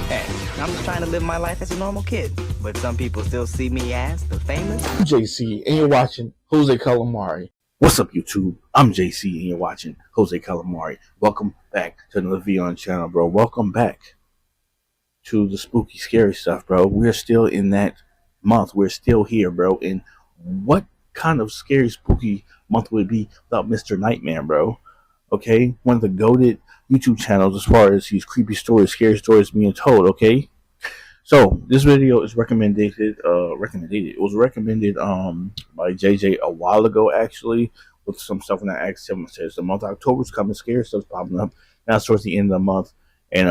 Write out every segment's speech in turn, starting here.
Hey, I'm just trying to live my life as a normal kid, but some people still see me as the famous. I'm JC, and you're watching Jose Calamari. What's up, YouTube? I'm JC, and you're watching Jose Calamari. Welcome back to another video on the channel, bro. Welcome back to the spooky, scary stuff, bro. We're still in that month. We're still here, bro. And what kind of scary, spooky month would it be without Mr. Nightmare, bro? Okay? One of the goated YouTube channels as far as these creepy stories, scary stories being told, okay? So this video is recommended. It was recommended by JJ a while ago, actually, with some stuff when I asked him. It says the month of October is coming, scary stuff's popping up. Now it's towards the end of the month, and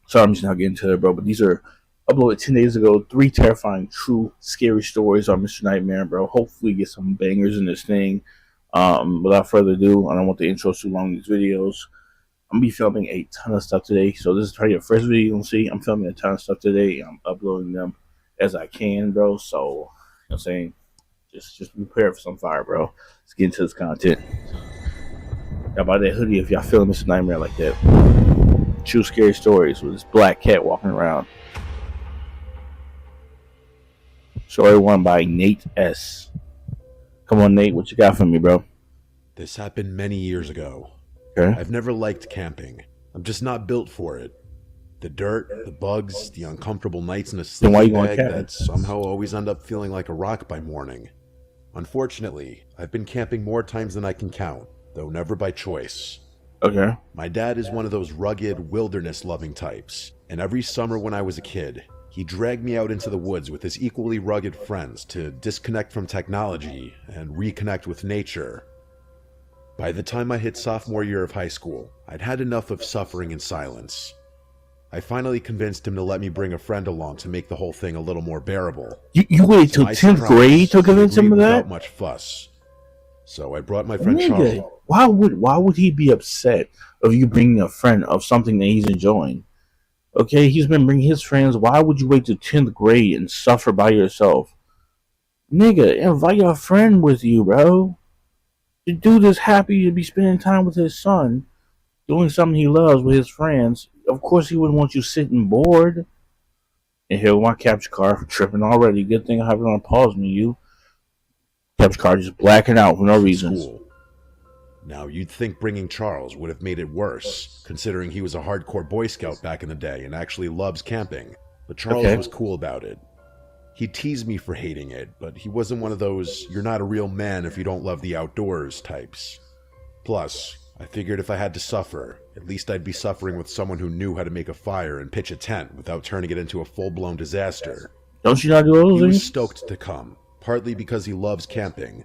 sorry, I'm just not getting to it, bro. But these are uploaded 10 days ago. 3 terrifying, true, scary stories on Mr. Nightmare, bro. Hopefully, get some bangers in this thing. Without further ado, I don't want the intros too long in these videos. I'm going to be filming a ton of stuff today. So this is probably your first video you'll see. I'm filming a ton of stuff today. I'm uploading them as I can, bro. So, you know what I'm saying? Just prepare for some fire, bro. Let's get into this content. Y'all buy that hoodie if y'all feeling Mr. Nightmare like that. True scary stories with this black cat walking around. Story 1 by Nate S. Come on, Nate. What you got for me, bro? This happened many years ago. Okay. I've never liked camping. I'm just not built for it. The dirt, the bugs, the uncomfortable nights in a Then why you sleeping going bag camping? that somehow always end up feeling like a rock by morning. Unfortunately, I've been camping more times than I can count, though never by choice. Okay. My dad is one of those rugged, wilderness-loving types, and every summer when I was a kid, he dragged me out into the woods with his equally rugged friends to disconnect from technology and reconnect with nature. By the time I hit sophomore year of high school, I'd had enough of suffering in silence. I finally convinced him to let me bring a friend along to make the whole thing a little more bearable. You waited till 10th grade to convince him of that? Without much fuss. So I brought my friend Nigga, Charles. why would he be upset of you bringing a friend of something that he's enjoying? Okay, he's been bringing his friends. Why would you wait till 10th grade and suffer by yourself? Nigga, invite your friend with you, bro. The dude is happy to be spending time with his son, doing something he loves with his friends. Of course, he wouldn't want you sitting bored. And here, my capture card for tripping already. Good thing I have it on pause me, you. Capture card just blacking out for no reason. School. Now, you'd think bringing Charles would have made it worse, considering he was a hardcore Boy Scout back in the day and actually loves camping. But Charles was cool about it. He teased me for hating it, but he wasn't one of those "you're not a real man if you don't love the outdoors" types. Plus, I figured if I had to suffer, at least I'd be suffering with someone who knew how to make a fire and pitch a tent without turning it into a full-blown disaster. Don't you not do those He was things? stoked to come, partly because he loves camping,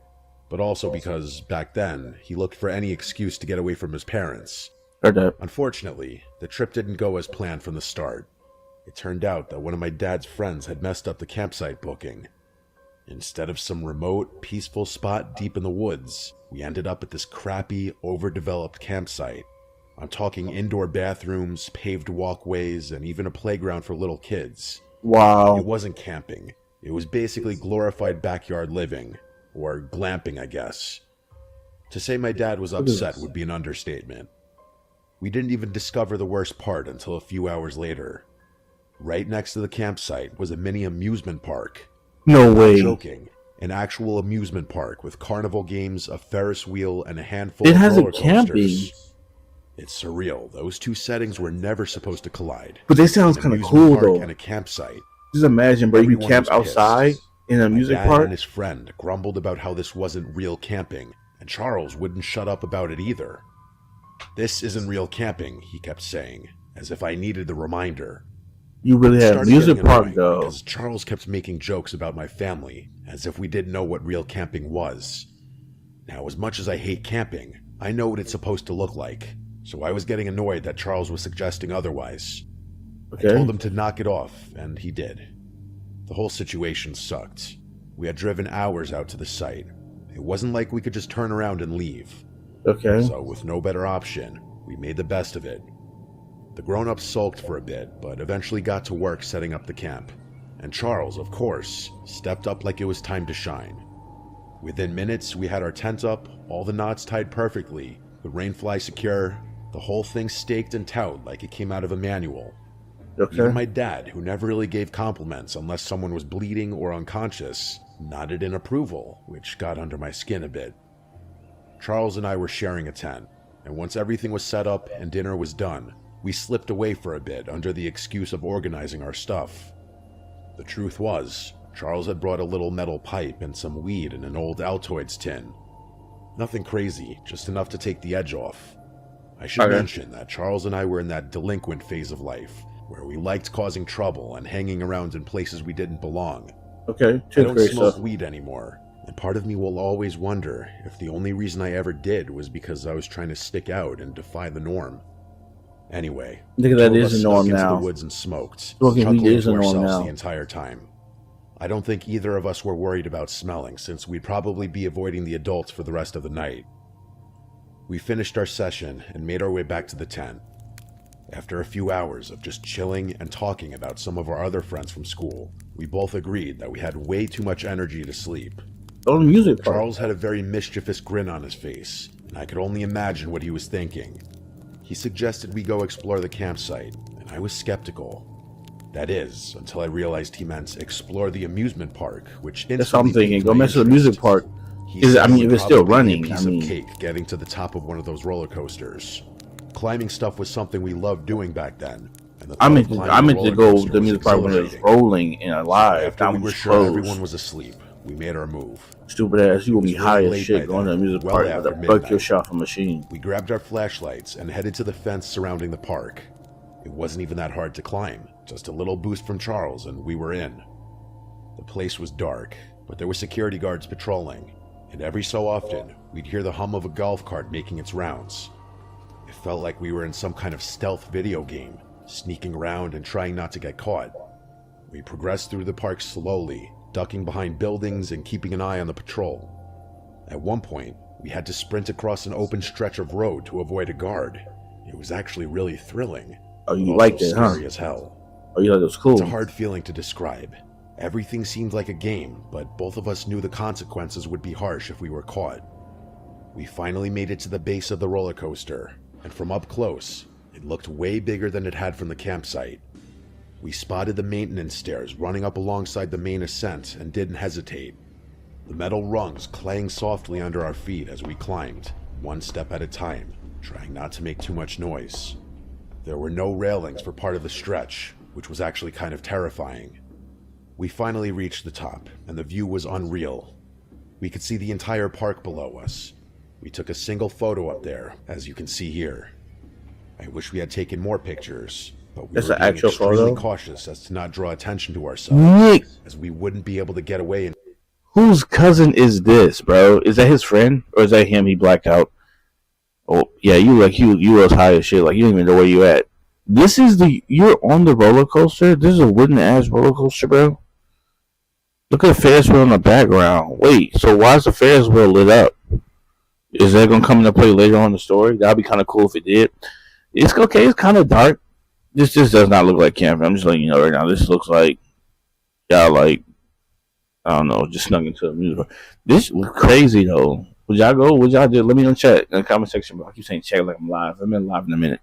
but also because, back then, he looked for any excuse to get away from his parents. Heard that. Unfortunately, the trip didn't go as planned from the start. It turned out that one of my dad's friends had messed up the campsite booking. Instead of some remote, peaceful spot deep in the woods, we ended up at this crappy, overdeveloped campsite. I'm talking indoor bathrooms, paved walkways, and even a playground for little kids. Wow. It wasn't camping. It was basically glorified backyard living. Or glamping, I guess. To say my dad was upset would be an understatement. We didn't even discover the worst part until a few hours later. Right next to the campsite was a mini amusement park. No way. I'm joking. An actual amusement park with carnival games, a Ferris wheel, and a handful It of has roller a camping. coasters. It's surreal. Those two settings were never supposed to collide. But they sounds An kind of amusement cool, park though. and a campsite. Just imagine, bro, you Everyone camp was pissed. outside in a My music dad park. and his friend grumbled about how this wasn't real camping, and Charles wouldn't shut up about it either. "This isn't real camping," he kept saying, as if I needed the reminder. You really It have started music getting park, annoying though. because Charles kept making jokes about my family, as if we didn't know what real camping was. Now, as much as I hate camping, I know what it's supposed to look like, so I was getting annoyed that Charles was suggesting otherwise. Okay. I told him to knock it off, and he did. The whole situation sucked. We had driven hours out to the site. It wasn't like we could just turn around and leave. Okay. So, with no better option, we made the best of it. The grown-ups sulked for a bit, but eventually got to work setting up the camp. And Charles, of course, stepped up like it was time to shine. Within minutes, we had our tent up, all the knots tied perfectly, the rainfly secure, the whole thing staked and towed like it came out of a manual. Okay. Even my dad, who never really gave compliments unless someone was bleeding or unconscious, nodded in approval, which got under my skin a bit. Charles and I were sharing a tent, and once everything was set up and dinner was done, we slipped away for a bit under the excuse of organizing our stuff. The truth was, Charles had brought a little metal pipe and some weed in an old Altoids tin. Nothing crazy, just enough to take the edge off. I should mention that Charles and I were in that delinquent phase of life, where we liked causing trouble and hanging around in places we didn't belong. Okay, I don't smoke weed anymore, and part of me will always wonder if the only reason I ever did was because I was trying to stick out and defy the norm. Anyway, that is a norm into now. the woods and smoked, Smoking weed is chuckling a to norm ourselves now. the entire time. I don't think either of us were worried about smelling, since we'd probably be avoiding the adults for the rest of the night. We finished our session and made our way back to the tent. After a few hours of just chilling and talking about some of our other friends from school, we both agreed that we had way too much energy to sleep. Oh, the music part. Charles had a very mischievous grin on his face, and I could only imagine what he was thinking. He suggested we go explore the campsite, and I was skeptical. That is, until I realized he meant explore the amusement park, which That's what I'm thinking. piqued Go my mess with the interest. music park. He Is said I mean, it if would it's still probably be running, a piece I mean, of cake getting to the top of one of those roller coasters. Climbing stuff was something we loved doing back then. And the I meant thought of to climbing a go roller to coaster the was music park when it was exhilarating. rolling and alive. After That we was were sure closed. everyone was asleep, we made our move. Stupid ass, you gonna be It was high really as late shit by going to the then, music well park with after a buck your midnight. shot from machine. We grabbed our flashlights and headed to the fence surrounding the park. It wasn't even that hard to climb, just a little boost from Charles and we were in. The place was dark, but there were security guards patrolling, and every so often, we'd hear the hum of a golf cart making its rounds. It felt like we were in some kind of stealth video game, sneaking around and trying not to get caught. We progressed through the park slowly, ducking behind buildings and keeping an eye on the patrol. At one point, we had to sprint across an open stretch of road to avoid a guard. It was actually really thrilling. Oh, you but liked also it, huh? scary as hell. Oh, you thought it was cool. It's a hard feeling to describe. Everything seemed like a game, but both of us knew the consequences would be harsh if we were caught. We finally made it to the base of the roller coaster, and from up close, it looked way bigger than it had from the campsite. We spotted the maintenance stairs running up alongside the main ascent and didn't hesitate. The metal rungs clang softly under our feet as we climbed, one step at a time, trying not to make too much noise. There were no railings for part of the stretch, which was actually kind of terrifying. We finally reached the top, and the view was unreal. We could see the entire park below us. We took a single photo up there, as you can see here. I wish we had taken more pictures, but we That's were an being actual extremely photo? cautious as to not draw attention to ourselves, Nick, as we wouldn't be able to get away and whose cousin is this, bro? Is that his friend or is that him? He blacked out. Oh yeah, you was high as shit. Like you don't even know where you at. This is you're on the roller coaster. This is a wooden ass roller coaster, bro. Look at the Ferris wheel in the background. Wait, so why is the Ferris wheel lit up? Is that gonna come into play later on in the story? That'd be kind of cool if it did. It's okay. It's kind of dark. This just does not look like camping. I'm just letting you know right now. This looks like y'all like I don't know, just snuck into the music. This look crazy though. Would y'all go? Would y'all do? Let me know in chat in the comment section. I keep saying check like I'm live. I'm in live in a minute.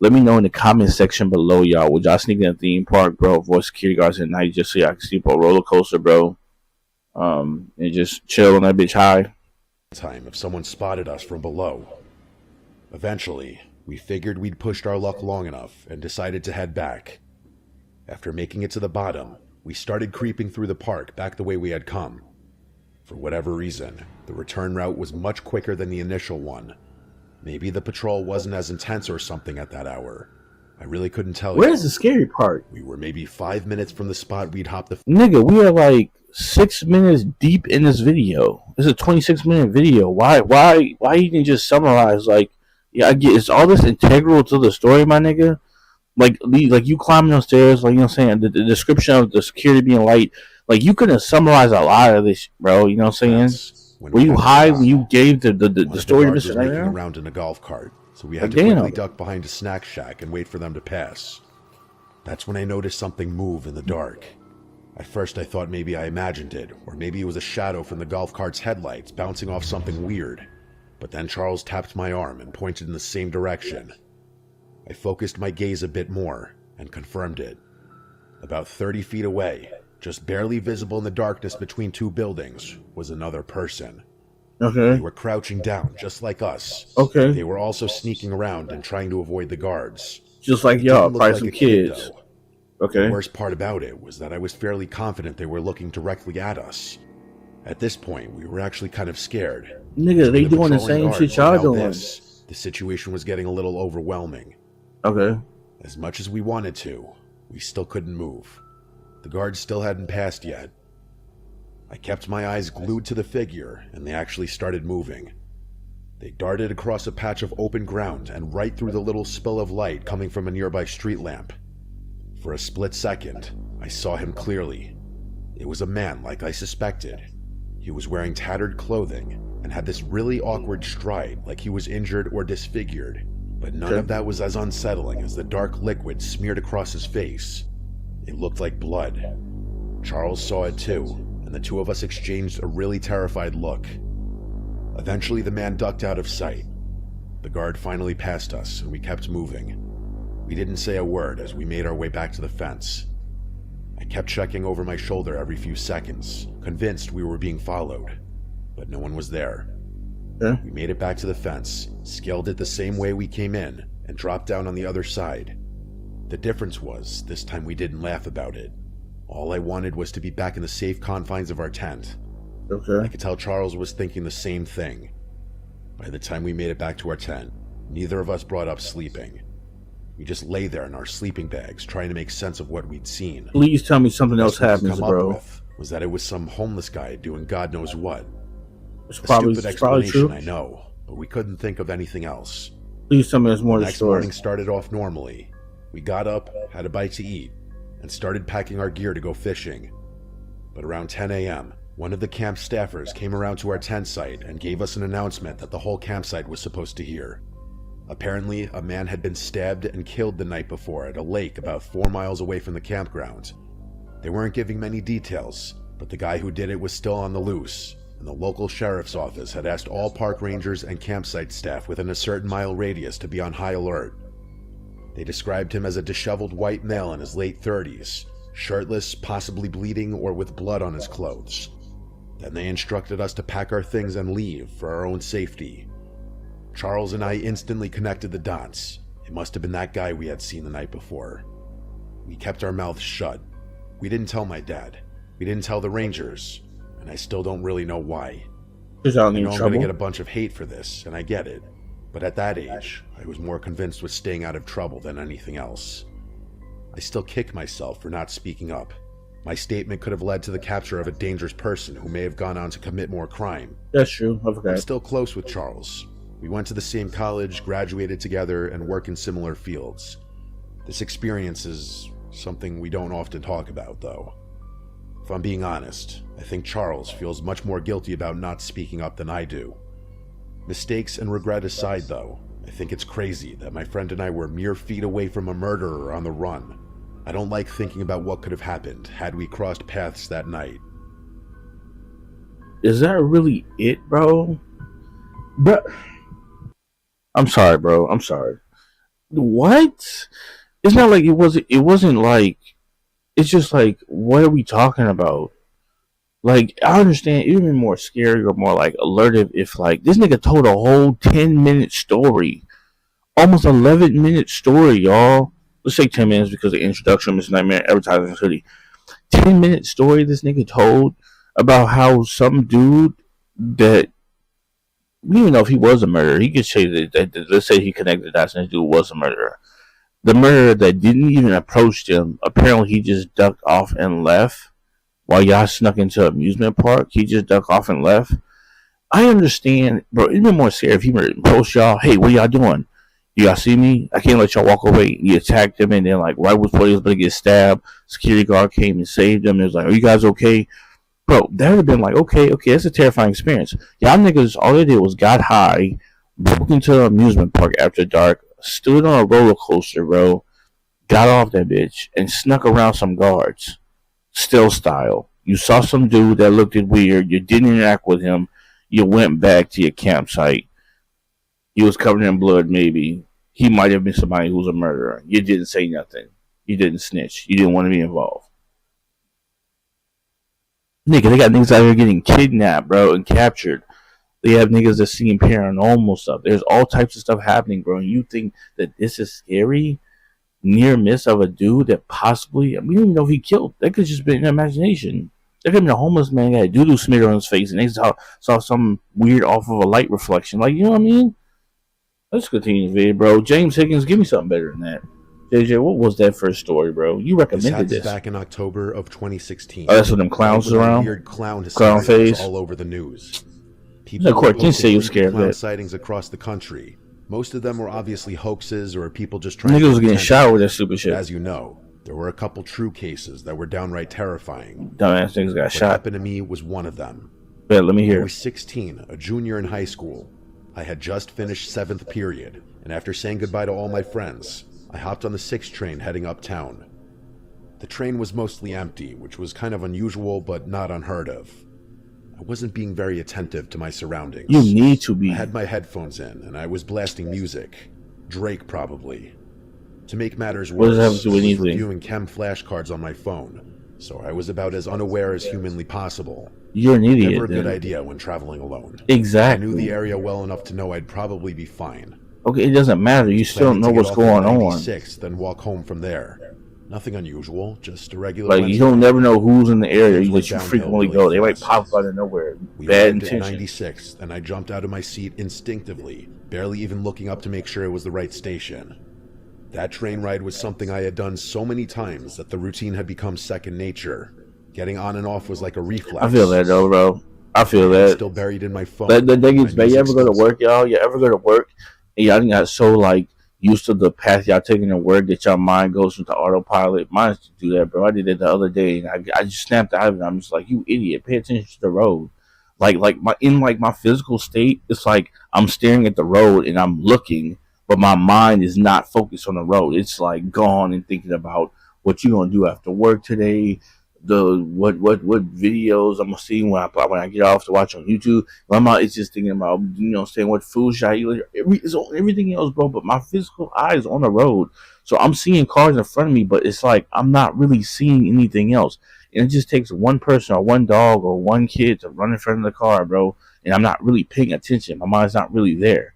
Let me know in the comment section below, y'all. Would y'all sneak in a theme park, bro? Avoid security guards at night just so y'all can sleep on a roller coaster, bro. And just chill on that bitch high. time if someone spotted us from below. Eventually, we figured we'd pushed our luck long enough and decided to head back. After making it to the bottom, we started creeping through the park back the way we had come. For whatever reason, the return route was much quicker than the initial one. Maybe the patrol wasn't as intense or something at that hour. I really couldn't tell you. Where's the scary part? We were maybe 5 minutes from the spot we'd hopped the... Nigga, we are like 6 minutes deep in this video. This is a 26-minute video. Why you can just summarize, like, yeah, I get it's all this integral to the story, my nigga. Like you climbing those stairs, like, you know what I'm saying? The description of the security being light, like, you couldn't summarize a lot of this, bro. You know what I'm saying? Were you high when you gave the story of this was right making now? around in a golf cart, so we had to Damn. quickly duck behind a snack shack and wait for them to pass. That's when I noticed something move in the dark. At first I thought maybe I imagined it, or maybe it was a shadow from the golf cart's headlights bouncing off something weird. But then Charles tapped my arm and pointed in the same direction. I focused my gaze a bit more, and confirmed it. About 30 feet away, just barely visible in the darkness between two buildings, was another person. Okay. They were crouching down, just like us. Okay. They were also sneaking around and trying to avoid the guards. Just like It y'all, didn't look probably like some a kid, kids. though. Okay. The worst part about it was that I was fairly confident they were looking directly at us. At this point, we were actually kind of scared. Nigga, they doing the patrolling same guards shit y'all were now doing. The situation was getting a little overwhelming. Okay. As much as we wanted to, we still couldn't move. The guards still hadn't passed yet. I kept my eyes glued to the figure, and they actually started moving. They darted across a patch of open ground and right through the little spill of light coming from a nearby street lamp. For a split second, I saw him clearly. It was a man like I suspected. He was wearing tattered clothing and had this really awkward stride like he was injured or disfigured, but none of that was as unsettling as the dark liquid smeared across his face. It looked like blood. Charles saw it too, and the two of us exchanged a really terrified look. Eventually, the man ducked out of sight. The guard finally passed us, and we kept moving. We didn't say a word as we made our way back to the fence. I kept checking over my shoulder every few seconds, convinced we were being followed, but no one was there. Yeah. We made it back to the fence, scaled it the same way we came in, and dropped down on the other side. The difference was, this time we didn't laugh about it. All I wanted was to be back in the safe confines of our tent. I Okay. could tell Charles was thinking the same thing. By the time we made it back to our tent, neither of us brought up sleeping. We just lay there in our sleeping bags, trying to make sense of what we'd seen. Please tell me something else Best we could happens, come up bro. with was that it was some homeless guy doing God knows what. It's A probably stupid explanation, true. I know, but we couldn't think of anything else. Please tell me there's more The to the next story. morning started off normally. We got up, had a bite to eat, and started packing our gear to go fishing. But around 10 a.m., one of the camp staffers came around to our tent site and gave us an announcement that the whole campsite was supposed to hear. Apparently, a man had been stabbed and killed the night before at a lake about 4 miles away from the campground. They weren't giving many details, but the guy who did it was still on the loose, and the local sheriff's office had asked all park rangers and campsite staff within a certain mile radius to be on high alert. They described him as a disheveled white male in his late 30s, shirtless, possibly bleeding, or with blood on his clothes. Then they instructed us to pack our things and leave for our own safety. Charles and I instantly connected the dots. It must have been that guy we had seen the night before. We kept our mouths shut. We didn't tell my dad. We didn't tell the rangers, and I still don't really know why. Because I don't I need know I'm going to trouble. get a bunch of hate for this, and I get it. But at that age, I was more convinced with staying out of trouble than anything else. I still kick myself for not speaking up. My statement could have led to the capture of a dangerous person who may have gone on to commit more crime. That's true. I I'm forgot. still close with Charles. We went to the same college, graduated together, and work in similar fields. This experience is something we don't often talk about, though. If I'm being honest, I think Charles feels much more guilty about not speaking up than I do. Mistakes and regret aside, though, I think it's crazy that my friend and I were mere feet away from a murderer on the run. I don't like thinking about what could have happened had we crossed paths that night. Is that really it, bro? But I'm sorry, bro. I'm sorry. What? It's not like it wasn't. It wasn't like. It's just like, what are we talking about? Like, I understand it would be more scary or more like alertive if like this nigga told a whole 10-minute story, almost 11-minute story, y'all. Let's say 10 minutes because of the introduction, Mr. Nightmare, Advertising City. 10-minute story this nigga told about how some dude that we don't even know if he was a murderer. He could say that let's say he connected the dots and this dude was a murderer. The murderer that didn't even approach him, apparently he just ducked off and left while y'all snuck into an amusement park. He just ducked off and left. I understand, bro. It'd be more scary if he approached y'all. Hey, what y'all doing? Y'all see me? I can't let y'all walk away. He attacked him, and then like right before he was going to get stabbed, security guard came and saved him. It was like, "Are you guys okay?" Bro, that would have been like, okay, that's a terrifying experience. Y'all niggas, all they did was got high, broke into an amusement park after dark, stood on a roller coaster, bro, got off that bitch, and snuck around some guards. Still style. You saw some dude that looked weird. You didn't interact with him. You went back to your campsite. He was covered in blood, maybe. He might have been somebody who was a murderer. You didn't say nothing. You didn't snitch. You didn't want to be involved. Nigga, they got niggas out here getting kidnapped, bro, and captured. They have niggas that seeing paranormal stuff. There's all types of stuff happening, bro. And you think that this is scary? Near miss of a dude that possibly, we don't even know if he killed. That could just be an imagination. There could have been a homeless man that had doo-doo smeared on his face and they saw some weird off of a light reflection. Like, you know what I mean? Let's continue the video, bro. James Higgins, give me something better than that. JJ, what was that first story, bro? You recommended this. Back in October of 2016. Oh, that's when them clowns was around? Weird clown phase. All over the news. People can't say you scared of that. Sightings across the country. Most of them were obviously hoaxes or people just trying niggas was getting shot with that stupid shit. As you know, there were a couple true cases that were downright terrifying. Dumbass niggas got shot. What happened to me was one of them. Yeah, let me hear. I was 16, a junior in high school. I had just finished 7th period, and after saying goodbye to all my friends, I hopped on the 6 train heading uptown. The train was mostly empty, which was kind of unusual but not unheard of. I wasn't being very attentive to my surroundings. You need to be. I had my headphones in, and I was blasting music. Drake, probably. To make matters worse, I was reviewing chem flashcards on my phone, so I was about as unaware as humanly possible. You're an idiot. Never a good idea when traveling alone. Exactly. I knew the area well enough to know I'd probably be fine. Okay, it doesn't matter. You still don't know what's going on. Then walk home from there. Nothing unusual, just a regular. Like, you don't never know who's in the area that you frequently go. They might pop out of nowhere. Bad intention. 96, and I jumped out of my seat instinctively, barely even looking up to make sure it was the right station. That train ride was something I had done so many times that the routine had become second nature. Getting on and off was like a reflex. I feel that though, bro. I feel that. Still buried in my phone. The thing is, man, you ever go to work, y'all? You ever go to work and y'all got so like used to the path y'all taking to work that your mind goes into autopilot? Mine used to do that, bro. I did it the other day and I just snapped out of it. I'm just like, you idiot, pay attention to the road. Like my physical state, it's like I'm staring at the road and I'm looking, but my mind is not focused on the road. It's like gone and thinking about what you're gonna do after work today, what videos I'm gonna see when I get off to watch on YouTube. My mind is just thinking about, saying what food should I eat. Everything else, bro. But my physical eye is on the road, so I'm seeing cars in front of me, but it's like I'm not really seeing anything else. And it just takes one person or one dog or one kid to run in front of the car, bro. And I'm not really paying attention. My mind's not really there.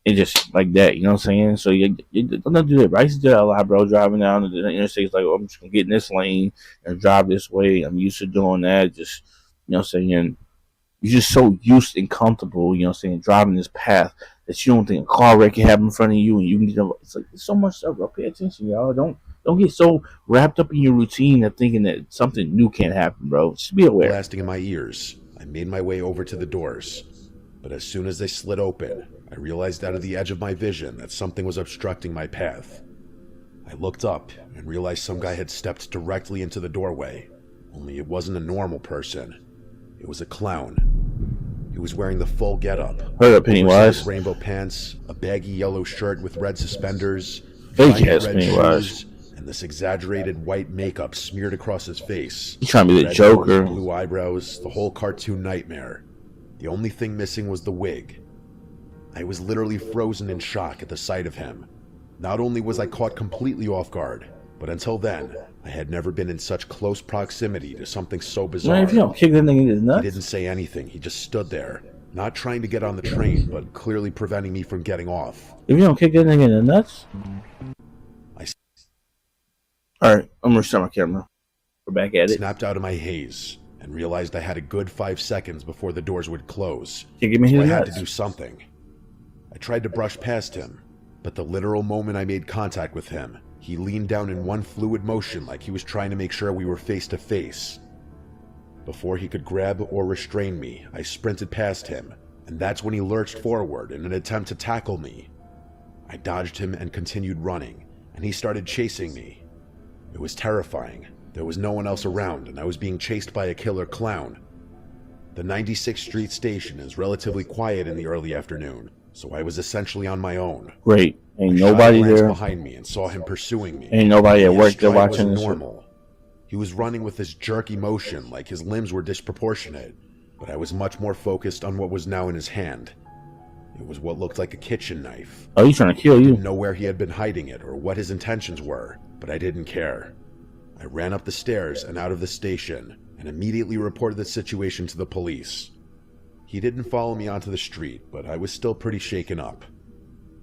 It's just like that, you know what I'm saying? So you don't do that, bro. I used to do that a lot, bro. Driving down the interstate, like, I'm just gonna get in this lane and drive this way. I'm used to doing that. Just, you know what I'm saying? You're just so used and comfortable, you know what I'm saying, driving this path that you don't think a car wreck can happen in front of you, and you can get. It's like there's so much stuff, bro. Pay attention, y'all. Don't get so wrapped up in your routine that thinking that something new can't happen, bro. Just be aware. Blasting in my ears, I made my way over to the doors, but as soon as they slid open, I realized out of the edge of my vision that something was obstructing my path. I looked up and realized some guy had stepped directly into the doorway, only it wasn't a normal person. It was a clown. He was wearing the full getup. Heard up, Pennywise. Rainbow pants, a baggy yellow shirt with red suspenders, fake ass Pennywise, and this exaggerated white makeup smeared across his face. He's trying to be the Joker. Blue eyebrows, the whole cartoon nightmare. The only thing missing was the wig. I was literally frozen in shock at the sight of him. Not only was I caught completely off guard, but until then, I had never been in such close proximity to something so bizarre. Man, if you don't kick that nigga in his nuts. He didn't say anything. He just stood there, not trying to get on the train, but clearly preventing me from getting off. If you don't kick that nigga in the nuts. Alright, I'm gonna restart my camera. We're back at it. Snapped out of my haze and realized I had a good 5 seconds before the doors would close. Can't give me his I nuts. had to do something. I tried to brush past him, but the literal moment I made contact with him, he leaned down in one fluid motion like he was trying to make sure we were face to face. Before he could grab or restrain me, I sprinted past him, and that's when he lurched forward in an attempt to tackle me. I dodged him and continued running, and he started chasing me. It was terrifying. There was no one else around, and I was being chased by a killer clown. The 96th Street station is relatively quiet in the early afternoon, so I was essentially on my own. Great. Ain't nobody there behind me and saw him pursuing me. Ain't nobody at work there watching this. Normal. He was running with this jerky motion like his limbs were disproportionate, but I was much more focused on what was now in his hand. It was what looked like a kitchen knife. Oh, he's trying to kill you. I didn't know where he had been hiding it or what his intentions were, but I didn't care. I ran up the stairs and out of the station and immediately reported the situation to the police. He didn't follow me onto the street, but I was still pretty shaken up.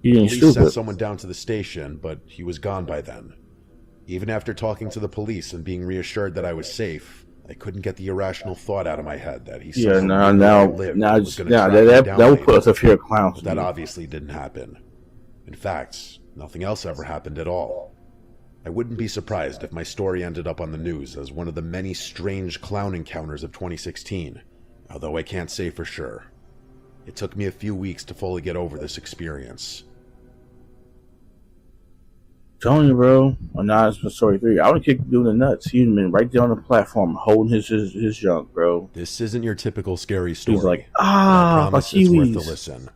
You ain't Police sent stupid. someone down to the station, but he was gone by then. Even after talking to the police and being reassured that I was safe, I couldn't get the irrational thought out of my head that he Yeah, somehow now that will put us a fear of clowns. But that obviously didn't happen. In fact, nothing else ever happened at all. I wouldn't be surprised if my story ended up on the news as one of the many strange clown encounters of 2016, although I can't say for sure. It took me a few weeks to fully get over this experience. Telling you, bro. On Nas Story 3, I would kick the dude in the nuts. He'd been right there on the platform holding his junk, bro. This isn't your typical scary story. He's like, but I promise it's worth Kiwis. a listen.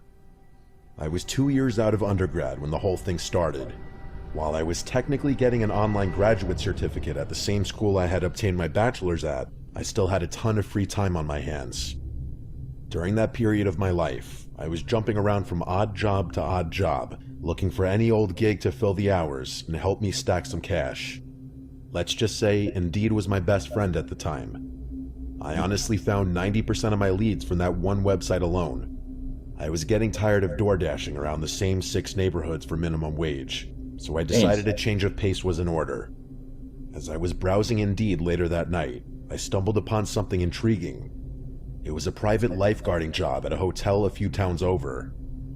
I was 2 years out of undergrad when the whole thing started. While I was technically getting an online graduate certificate at the same school I had obtained my bachelor's at, I still had a ton of free time on my hands. During that period of my life, I was jumping around from odd job to odd job, looking for any old gig to fill the hours and help me stack some cash. Let's just say Indeed was my best friend at the time. I honestly found 90% of my leads from that one website alone. I was getting tired of door dashing around the same 6 neighborhoods for minimum wage, so I decided a change of pace was in order. As I was browsing Indeed later that night, I stumbled upon something intriguing. It was a private lifeguarding job at a hotel a few towns over.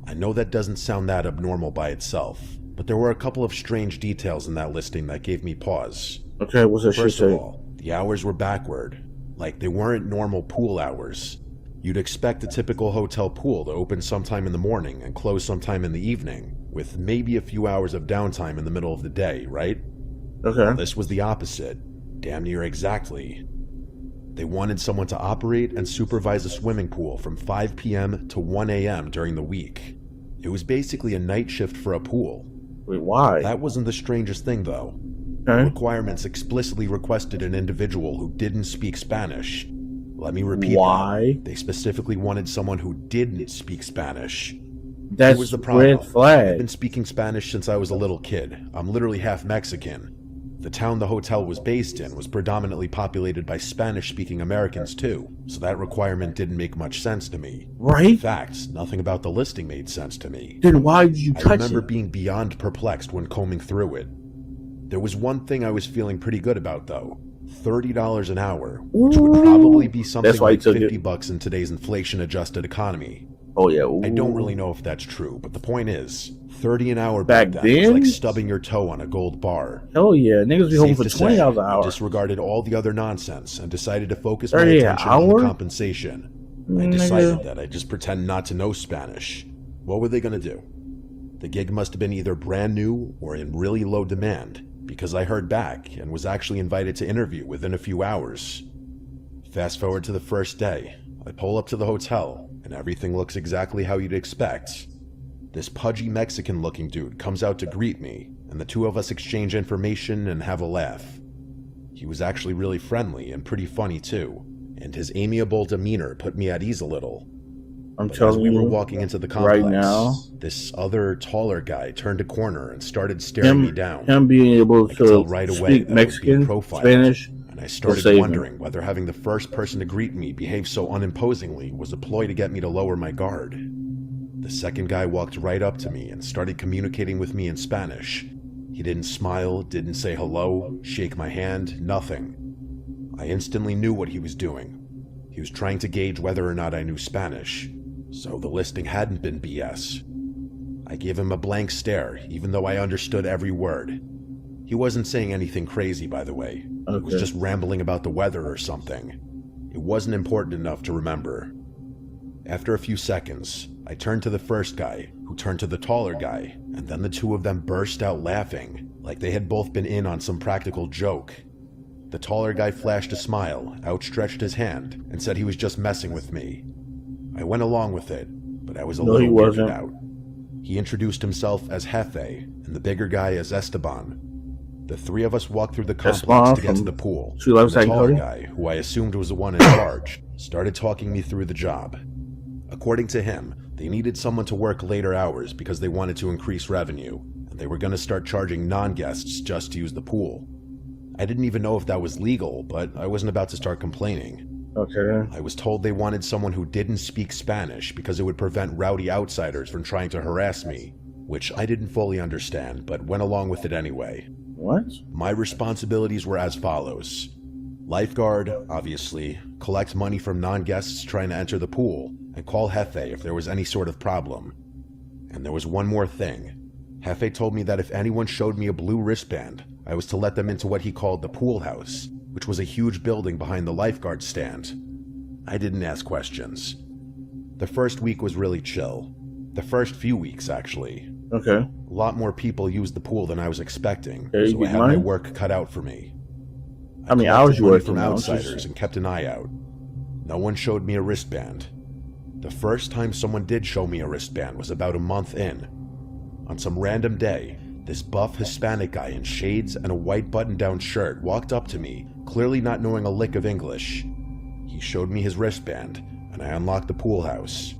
I know that doesn't sound that abnormal by itself, but there were a couple of strange details in that listing that gave me pause. Okay, what's that shit First of say? all, the hours were backward. Like, they weren't normal pool hours. You'd expect a typical hotel pool to open sometime in the morning and close sometime in the evening, with maybe a few hours of downtime in the middle of the day, right? Okay. This was the opposite. Damn near exactly. They wanted someone to operate and supervise a swimming pool from 5 p.m. to 1 a.m. during the week. It was basically a night shift for a pool. Wait, why? That wasn't the strangest thing, though. The Okay. requirements explicitly requested an individual who didn't speak Spanish. Let me repeat Why? that. They specifically wanted someone who didn't speak Spanish. That's Here was the problem. red I've flag. been speaking Spanish since I was a little kid. I'm literally half Mexican. The town the hotel was based in was predominantly populated by Spanish-speaking Americans too, so that requirement didn't make much sense to me. In Right? fact, nothing about the listing made sense to me. Then why did you I touch remember it? being beyond perplexed when combing through it. There was one thing I was feeling pretty good about, though. $30 an hour, which would probably be something That's why you like took it. $50 in today's inflation-adjusted economy. Oh yeah. I don't Ooh. really know if that's true, but the point is, $30 an hour Back back then was then? like stubbing your toe on a gold bar. Hell yeah, niggas be home Safe for to $20 say, an I hour. disregarded all the other nonsense and decided to focus my 30 an attention on hour? the compensation. I Nigga. decided that I'd just pretend not to know Spanish. What were they gonna do? The gig must have been either brand new or in really low demand, because I heard back and was actually invited to interview within a few hours. Fast forward to the first day. I pull up to the hotel, and everything looks exactly how you'd expect. This pudgy Mexican-looking dude comes out to greet me, and the two of us exchange information and have a laugh. He was actually really friendly and pretty funny too, and his amiable demeanor put me at ease a little. I'm But as telling we you, were walking into the complex, right now, this other taller guy turned a corner and started staring me down. him being able I could tell to right away speak that I was being Mexican, profiled, Spanish, and I save started me. wondering whether having the first person to greet me behave so unimposingly was a ploy to get me to lower my guard. The second guy walked right up to me and started communicating with me in Spanish. He didn't smile, didn't say hello, shake my hand, nothing. I instantly knew what he was doing. He was trying to gauge whether or not I knew Spanish, so the listing hadn't been BS. I gave him a blank stare, even though I understood every word. He wasn't saying anything crazy, by the way. He was Okay. just rambling about the weather or something. It wasn't important enough to remember. After a few seconds, I turned to the first guy, who turned to the taller guy, and then the two of them burst out laughing, like they had both been in on some practical joke. The taller guy flashed a smile, outstretched his hand, and said he was just messing with me. I went along with it, but I was a No, little he weirded wasn't. out. He introduced himself as Jefe, and the bigger guy as Esteban. The three of us walked through the complex Esteban to get to from the pool. True Life and the Second taller Cody? guy, who I assumed was the one in charge, started talking me through the job. According to him, they needed someone to work later hours because they wanted to increase revenue, and they were going to start charging non-guests just to use the pool. I didn't even know if that was legal, but I wasn't about to start complaining. Okay. I was told they wanted someone who didn't speak Spanish because it would prevent rowdy outsiders from trying to harass me, which I didn't fully understand, but went along with it anyway. What? My responsibilities were as follows. Lifeguard, obviously, collect money from non-guests trying to enter the pool, and call Jefe if there was any sort of problem. And there was one more thing. Jefe told me that if anyone showed me a blue wristband, I was to let them into what he called the pool house, which was a huge building behind the lifeguard stand. I didn't ask questions. The first week was really chill. The first few weeks, actually. Okay. A lot more people used the pool than I was expecting, Okay, so I had money? my work cut out for me. How many collected hours you money working from now? outsiders and kept an eye out. No one showed me a wristband. The first time someone did show me a wristband was about a month in. On some random day, this buff Hispanic guy in shades and a white button-down shirt walked up to me, clearly not knowing a lick of English. He showed me his wristband, and I unlocked the pool house.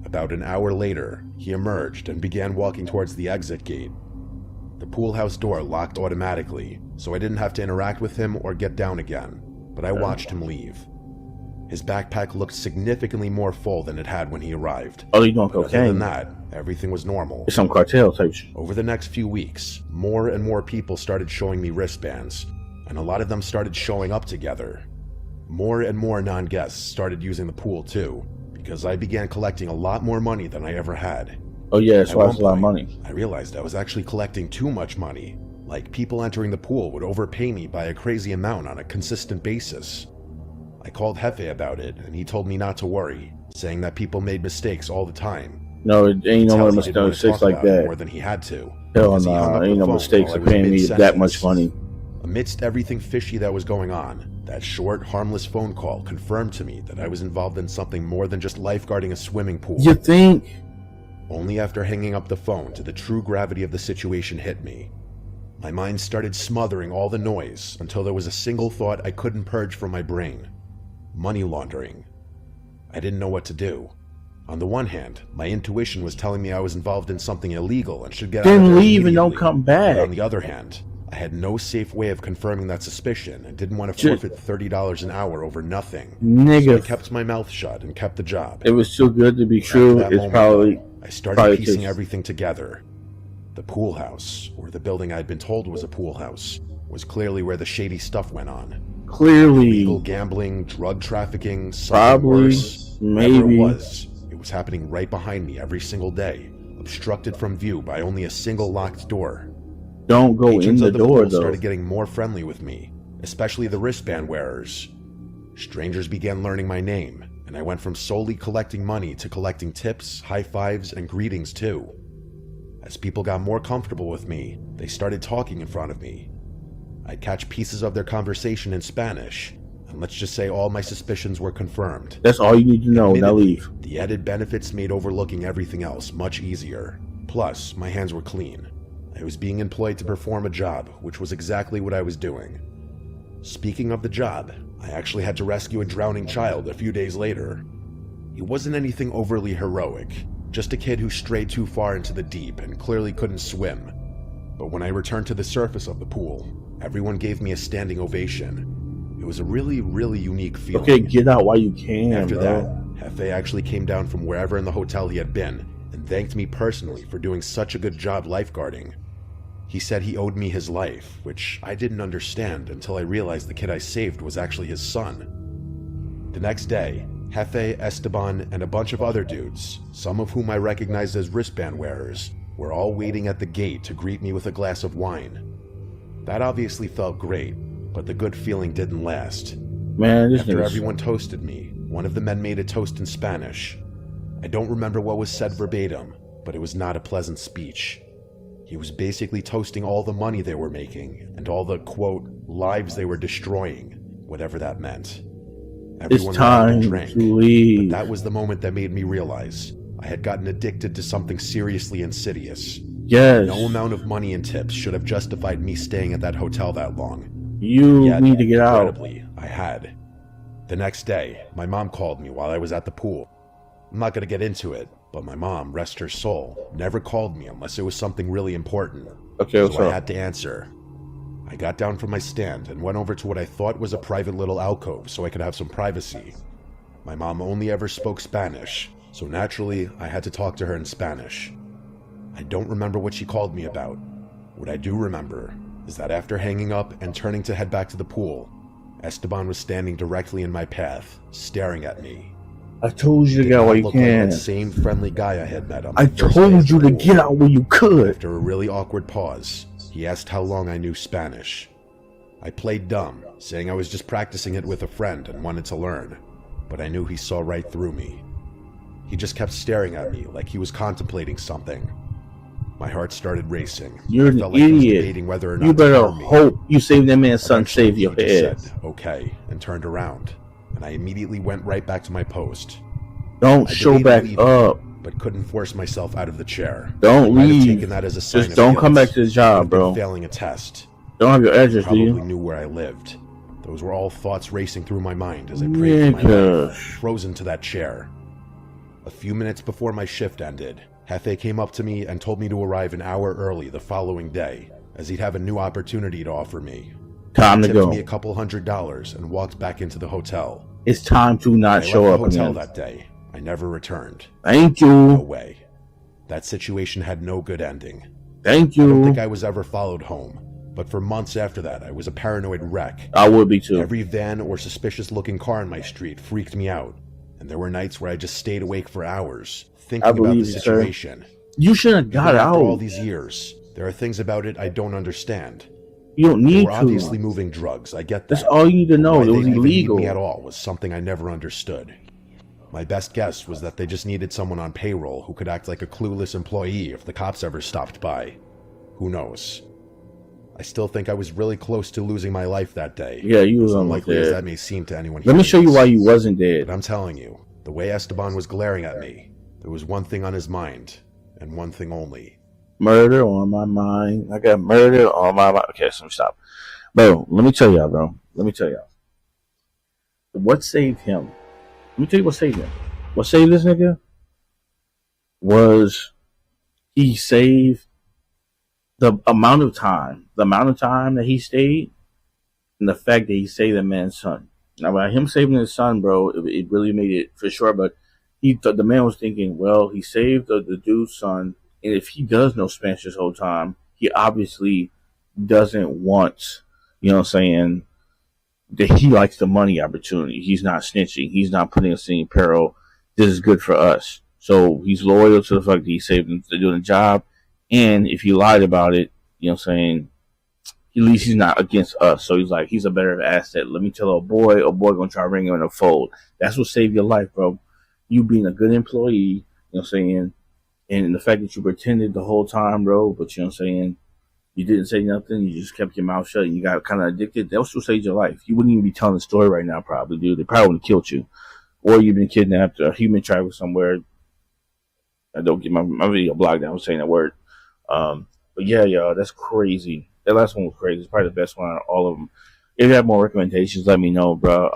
About an hour later, he emerged and began walking towards the exit gate. The pool house door locked automatically, so I didn't have to interact with him or get down again, but I watched him leave. His backpack looked significantly more full than it had when he arrived. Oh, you doing But other cocaine? than that, everything was normal. It's some cartel type shit. Over the next few weeks, more and more people started showing me wristbands, and a lot of them started showing up together. More and more non-guests started using the pool too, because I began collecting a lot more money than I ever had. Oh yeah, that's At why one it's a lot of point, money. I realized I was actually collecting too much money. Like, people entering the pool would overpay me by a crazy amount on a consistent basis. I called Jefe about it, and he told me not to worry, saying that people made mistakes all the time. No, it ain't no Tell more he didn't want to mistakes talk like about it that. more than he had to. Hell because he hung no, up ain't the no phone mistakes while I of was paying me that much mid-sentence. money. Amidst everything fishy that was going on, that short, harmless phone call confirmed to me that I was involved in something more than just lifeguarding a swimming pool. You think? Only after hanging up the phone did the true gravity of the situation hit me. My mind started smothering all the noise until there was a single thought I couldn't purge from my brain. Money laundering. I didn't know what to do. On the one hand, my intuition was telling me I was involved in something illegal and should get out of Then there leave and don't immediately. come But back. on the other hand, I had no safe way of confirming that suspicion and didn't want to Just- forfeit $30 an hour over nothing. So I Nigga, kept my mouth shut and kept the job. it was too good to be After true. that It's moment, probably I started probably piecing just- everything together. The pool house, or the building I'd been told was a pool house, was clearly where the shady stuff went on. Illegal clearly. gambling, drug trafficking, something Probably, worse. Whatever maybe. it was happening right behind me every single day, obstructed from view by only a single locked door. Don't go in Patrons the of the door pool though. started getting more friendly with me, especially the wristband wearers. Strangers began learning my name, and I went from solely collecting money to collecting tips, high fives, and greetings too. As people got more comfortable with me, they started talking in front of me. I'd catch pieces of their conversation in Spanish, and let's just say all my suspicions were confirmed. That's all you need to know. Now Admittedly, leave. the added benefits made overlooking everything else much easier. Plus, my hands were clean. I was being employed to perform a job, which was exactly what I was doing. Speaking of the job, I actually had to rescue a drowning child a few days later. He wasn't anything overly heroic, just a kid who strayed too far into the deep and clearly couldn't swim. But when I returned to the surface of the pool, everyone gave me a standing ovation. It was a really, really unique feeling. Okay, get out while you can, After bro. that, Jefe actually came down from wherever in the hotel he had been and thanked me personally for doing such a good job lifeguarding. He said he owed me his life, which I didn't understand until I realized the kid I saved was actually his son. The next day, Jefe, Esteban, and a bunch of other dudes, some of whom I recognized as wristband wearers, were all waiting at the gate to greet me with a glass of wine. That obviously felt great, but the good feeling didn't last. Man, this After nigga's everyone toasted me, one of the men made a toast in Spanish. I don't remember what was said verbatim, but it was not a pleasant speech. He was basically toasting all the money they were making and all the, quote, lives they were destroying, whatever that meant. It's Everyone laughed time and to drank, leave. but that was the moment that made me realize I had gotten addicted to something seriously insidious. Yes, No amount of money and tips should have justified me staying at that hotel that long. you Yet, need to get out. incredibly, I had. The next day, my mom called me while I was at the pool. I'm not going to get into it, But my mom, rest her soul, never called me unless it was something really important. Okay, what's so I up? had to answer. I got down from my stand and went over to what I thought was a private little alcove so I could have some privacy. My mom only ever spoke Spanish, so naturally I had to talk to her in Spanish. I don't remember what she called me about. What I do remember is that after hanging up and turning to head back to the pool, Esteban was standing directly in my path, staring at me. I told you to Did get out not while you look like can. that same friendly guy I had met on I the first day told at you the to pool. get out when you could. After a really awkward pause, he asked how long I knew Spanish. I played dumb, saying I was just practicing it with a friend and wanted to learn, but I knew he saw right through me. He just kept staring at me like he was contemplating something. My heart started racing. You're I an felt like I was idiot. debating whether or not You to better harm me. hope you save that man's son, Eventually, save your he just head. said, okay, and turned around, and I immediately went right back to my post. Don't I show debated back leaving, up. but couldn't force myself out of the chair. Don't I might have leave. taken that as a sign Just of don't guilt. come back to the Could job, have been bro. failing a test. Don't have your address, do Probably you? knew where I lived. Those were all thoughts racing through my mind as I prayed for my life, frozen to that chair. A few minutes before my shift ended, Hefe came up to me and told me to arrive an hour early the following day, as he'd have a new opportunity to offer me. Time to He tipped go. me a couple $100 and walked back into the hotel. It's time to not I show left up the hotel again. that day. I never returned. Thank No you. way. That situation had no good ending. Thank I don't you. think I was ever followed home, but for months after that, I was a paranoid wreck. I would be too. Every van or suspicious-looking car in my street freaked me out, and there were nights where I just stayed awake for hours, thinking about the believe you, sir. situation. You should have got Even after all out. these years, there are things about it I don't understand. You don't They need were to. obviously moving drugs, I get that. That's all you need to But know. why It they was even need illegal. me at all was something I never understood. My best guess was that they just needed someone on payroll who could act like a clueless employee if the cops ever stopped by. Who knows? I still think I was really close to losing my life that day. Yeah, you was as almost unlikely as dead. that may seem to anyone Let me hearing show you this. why you wasn't But dead. I'm telling you, the way Esteban was glaring at me, there was one thing on his mind, and one thing only. Murder on my mind. I got murder on my mind. Okay, so stop. Bro, let me tell y'all, bro. Let me tell y'all. What saved him? Let me tell you what saved him. What saved this nigga was he saved the amount of time that he stayed, and the fact that he saved that man's son. Now, by him saving his son, bro, it really made it for sure. But the man was thinking, well, he saved the dude's son, and if he does know Spanish this whole time, he obviously doesn't want, you know what I'm saying, that he likes the money opportunity. He's not snitching. He's not putting us in peril. This is good for us. So he's loyal to the fact that he saved him to doing the job. And if he lied about it, you know what I'm saying, at least he's not against us. So he's like, he's a better asset. Let me tell a boy gonna try to bring him in the fold. That's what saved your life, bro. You being a good employee, you know what I'm saying, and the fact that you pretended the whole time, bro, but you know what I'm saying, you didn't say nothing, you just kept your mouth shut, and you got kind of addicted. That was what saved your life. You wouldn't even be telling the story right now, probably, dude. They probably would have killed you. Or you've been kidnapped or human trafficked somewhere. I don't get my video blocked down. I was saying that word. But yeah, y'all, that's crazy. That last one was crazy. It's probably the best one out of all of them. If you have more recommendations, let me know, bro.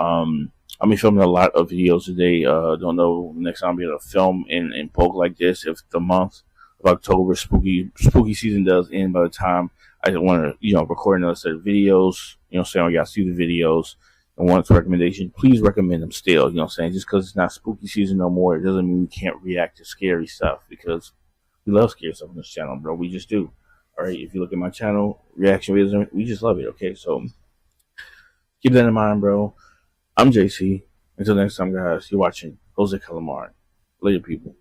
I'll be filming a lot of videos today. Don't know next time I'll be able to film in bulk like this. If the month of October spooky season does end by the time I want to, record another set of videos. You know what I'm saying? I got to see the videos and want recommendations. Please recommend them still. You know what I'm saying? Just because it's not spooky season no more, it doesn't mean we can't react to scary stuff, because we love scary stuff on this channel, bro. We just do. All right, if you look at my channel, reaction videos, we just love it, okay? So keep that in mind, bro. I'm JC. Until next time, guys, you're watching Jose Calamari. Later, people.